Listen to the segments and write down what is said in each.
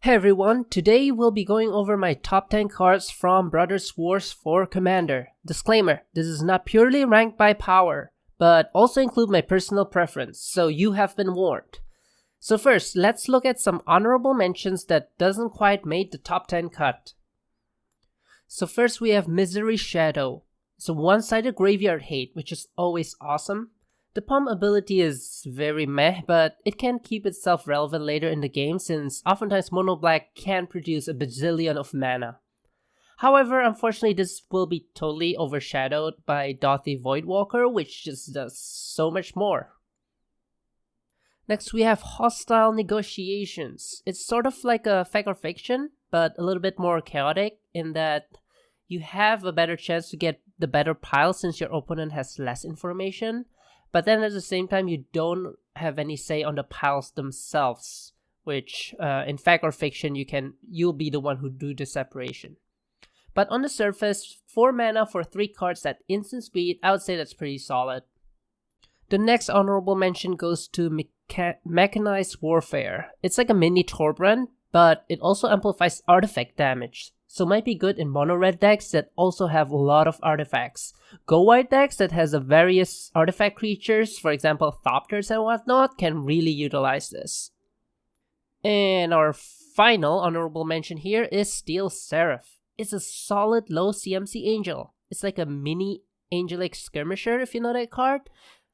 Hey everyone, today we'll be going over my top 10 cards from Brothers Wars for Commander. Disclaimer, this is not purely ranked by power, but also include my personal preference, so you have been warned. So first, let's look at some honorable mentions that doesn't quite make the top 10 cut. So first we have Misery Shadow. It's a one-sided graveyard hate, which is always awesome. The pump ability is very meh, but it can keep itself relevant later in the game since oftentimes mono black can produce a bazillion of mana. However, unfortunately this will be totally overshadowed by Dauthi Voidwalker, which just does so much more. Next we have Hostile Negotiations. It's sort of like a fact or fiction, but a little bit more chaotic in that you have a better chance to get the better pile since your opponent has less information. But then at the same time, you don't have any say on the piles themselves, which in fact or fiction, you'll be the one who do the separation. But on the surface, 4 mana for 3 cards at instant speed, I would say that's pretty solid. The next honorable mention goes to Mechanized Warfare. It's like a mini Torbran, but it also amplifies artifact damage. So might be good in mono red decks that also have a lot of artifacts. Go white decks that has a various artifact creatures, for example Thopters and whatnot, can really utilize this. And our final honorable mention here is Steel Seraph. It's a solid low CMC angel. It's like a mini angelic skirmisher if you know that card.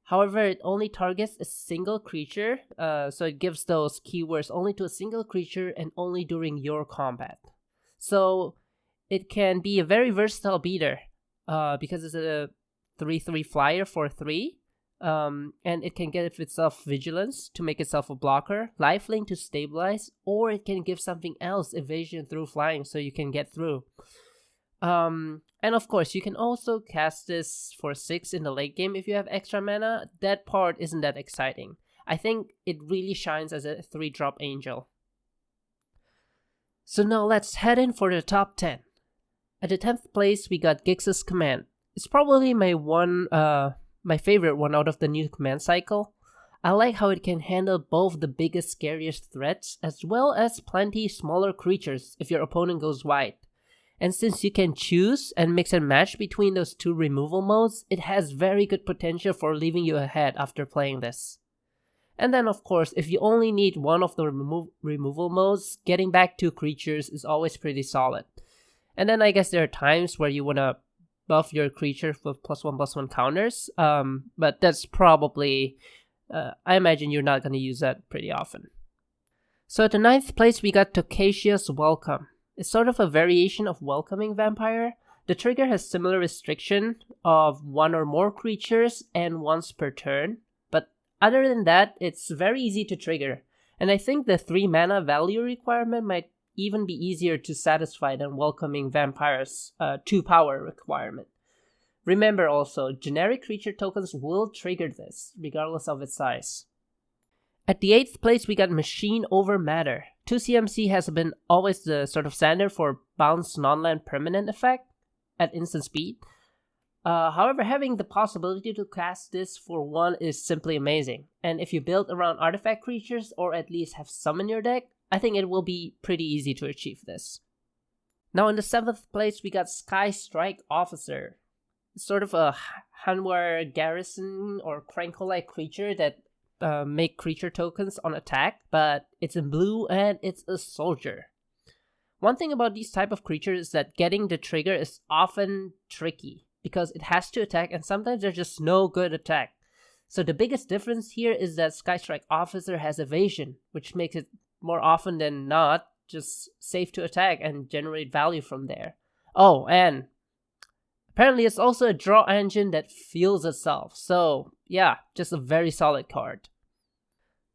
However, it only targets a single creature, so it gives those keywords only to a single creature and only during your combat. So it can be a very versatile beater because it's a 3/3 flyer for 3. And it can get itself Vigilance to make itself a blocker, Lifelink to stabilize, or it can give something else, Evasion through flying, so you can get through. And of course, you can also cast this for 6 in the late game if you have extra mana. That part isn't that exciting. I think it really shines as a 3-drop angel. So now let's head in for the top 10. At the 10th place, we got Gix's Command. It's probably my favorite one out of the new command cycle. I like how it can handle both the biggest, scariest threats as well as plenty smaller creatures if your opponent goes wide. And since you can choose and mix and match between those 2 removal modes, it has very good potential for leaving you ahead after playing this. And then of course, if you only need one of the removal modes, getting back 2 creatures is always pretty solid. And then I guess there are times where you want to buff your creature with +1/+1 counters, but that's probably, I imagine you're not going to use that pretty often. So at the 9th place we got Tocasia's Welcome. It's sort of a variation of Welcoming Vampire. The trigger has similar restriction of 1 or more creatures and once per turn. Other than that, it's very easy to trigger, and I think the 3 mana value requirement might even be easier to satisfy than Welcoming Vampire's 2 power requirement. Remember also, generic creature tokens will trigger this, regardless of its size. At the 8th place, we got Machine Over Matter. 2 CMC has been always the sort of standard for bounce non-land permanent effect at instant speed. However, having the possibility to cast this for 1 is simply amazing. And if you build around artifact creatures or at least have some in your deck, I think it will be pretty easy to achieve this. Now in the 7th place, we got Skystrike Officer. It's sort of a Haywire Garrison or Cranko-like creature that make creature tokens on attack, but it's in blue and it's a soldier. One thing about these type of creatures is that getting the trigger is often tricky, because it has to attack and sometimes there's just no good attack. So the biggest difference here is that Skystrike Officer has evasion, which makes it more often than not just safe to attack and generate value from there. Oh, and apparently it's also a draw engine that fuels itself. So yeah, just a very solid card.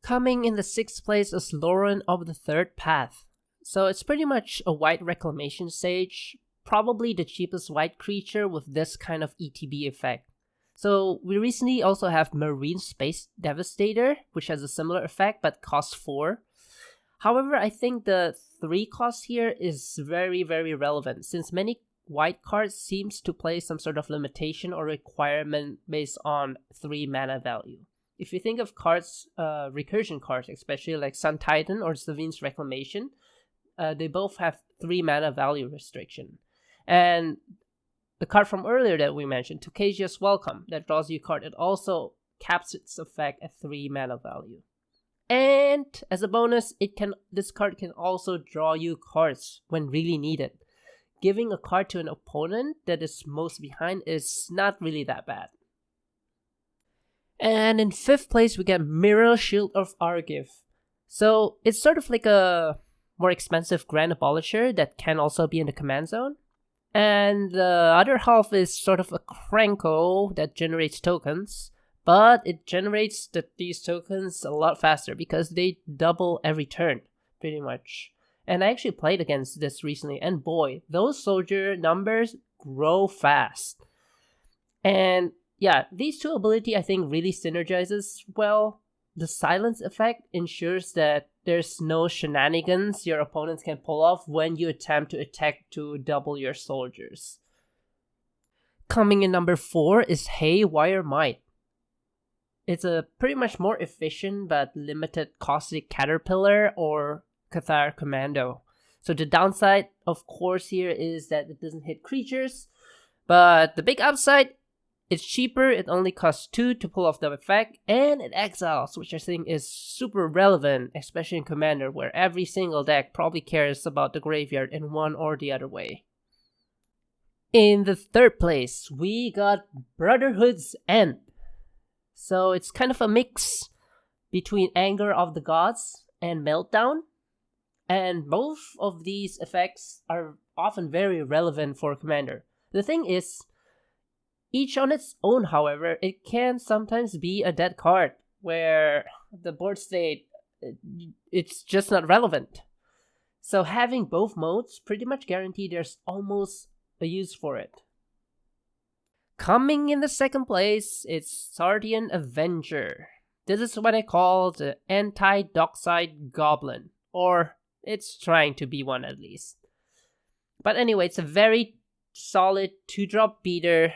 Coming in the 6th place is Loran of the Third Path. So it's pretty much a white reclamation sage, probably the cheapest white creature with this kind of ETB effect. So we recently also have Marine Space Devastator, which has a similar effect but costs 4. However, I think the 3 cost here is very, very relevant since many white cards seems to place some sort of limitation or requirement based on 3 mana value. If you think of cards, recursion cards, especially like Sun Titan or Sevin's Reclamation, they both have 3 mana value restriction. And the card from earlier that we mentioned, Tocasia's Welcome, that draws you a card, it also caps its effect at 3 mana value. And as a bonus, this card can also draw you cards when really needed. Giving a card to an opponent that is most behind is not really that bad. And in 5th place, we get Myrel, Shield of Argive. So it's sort of like a more expensive Grand Abolisher that can also be in the command zone. And the other half is sort of a Cranko that generates tokens, but it generates these tokens a lot faster because they double every turn, pretty much. And I actually played against this recently, and boy, those soldier numbers grow fast. And yeah, these two ability I think really synergizes well. The silence effect ensures that there's no shenanigans your opponents can pull off when you attempt to attack to double your soldiers. Coming in number 4 is Haywire Mite. It's a pretty much more efficient but limited Caustic Caterpillar or Cathar Commando. So the downside, of course, here is that it doesn't hit creatures, but the big upside, it's cheaper, it only costs 2 to pull off the effect, and it exiles, which I think is super relevant, especially in Commander, where every single deck probably cares about the graveyard in one or the other way. In the 3rd place, we got Brotherhood's End. So it's kind of a mix between Anger of the Gods and Meltdown, and both of these effects are often very relevant for Commander. The thing is, each on its own, however, it can sometimes be a dead card, where the board state, it's just not relevant. So having both modes pretty much guarantee there's almost a use for it. Coming in the 2nd place, it's Sardian Avenger. This is what I call the anti-Dockside Goblin, or it's trying to be one at least. But anyway, it's a very solid 2-drop beater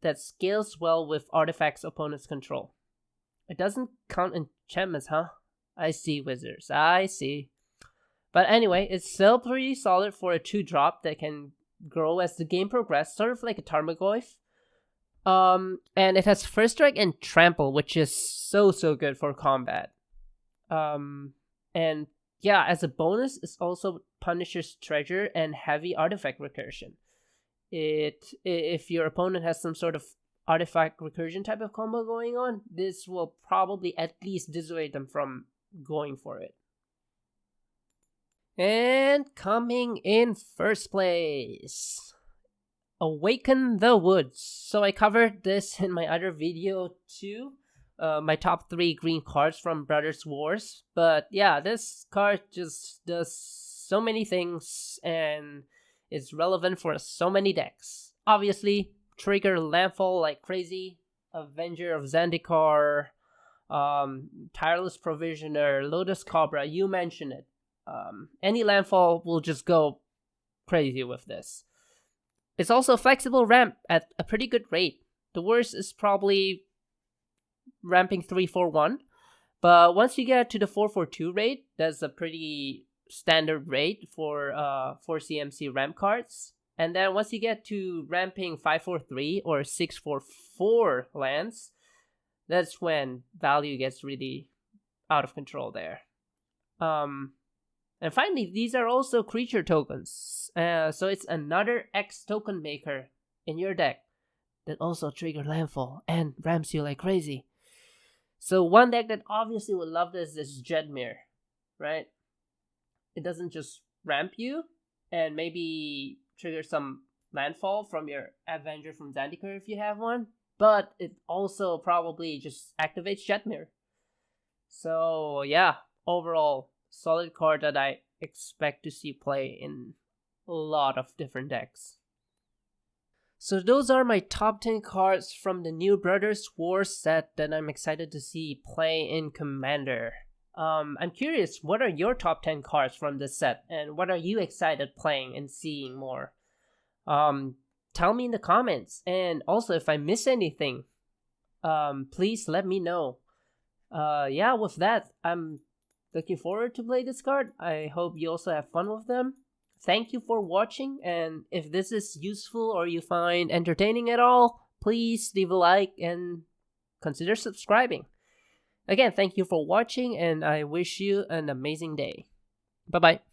that scales well with artifacts opponents control. It doesn't count enchantments, huh? I see, wizards, I see. But anyway, it's still pretty solid for a 2-drop that can grow as the game progresses, sort of like a Tarmogoyf. And it has First Strike and Trample, which is so good for combat. And yeah, as a bonus, it also punishes treasure and heavy artifact recursion. If your opponent has some sort of artifact recursion type of combo going on, this will probably at least dissuade them from going for it. And coming in 1st place, Awaken the Woods. So I covered this in my other video too, my top 3 green cards from Brothers Wars. But yeah, this card just does so many things and is relevant for so many decks. Obviously, trigger landfall like crazy, Avenger of Zendikar, Tireless Provisioner, Lotus Cobra, you mentioned it. Any landfall will just go crazy with this. It's also a flexible ramp at a pretty good rate. The worst is probably ramping 3-4-1, but once you get to the 4-4-2 rate, that's a pretty standard rate for CMC ramp cards. And then once you get to ramping 5-4-3 or 6-4-4 lands, that's when value gets really out of control there. And finally, these are also creature tokens. So it's another X token maker in your deck that also trigger landfall and ramps you like crazy. So one deck that obviously would love this is Jedmir, right? It doesn't just ramp you and maybe trigger some landfall from your Avenger from Zendikar if you have one, but it also probably just activates Jedmir. So yeah, overall, solid card that I expect to see play in a lot of different decks. So those are my top 10 cards from the new Brothers Wars set that I'm excited to see play in Commander. I'm curious, what are your top 10 cards from this set, and what are you excited playing and seeing more? Tell me in the comments, and also if I miss anything, please let me know. Yeah, with that, I'm Looking forward to play this card. I hope you also have fun with them. Thank you for watching, and if this is useful or you find entertaining at all, please leave a like and consider subscribing. Again, thank you for watching, and I wish you an amazing day. Bye-bye.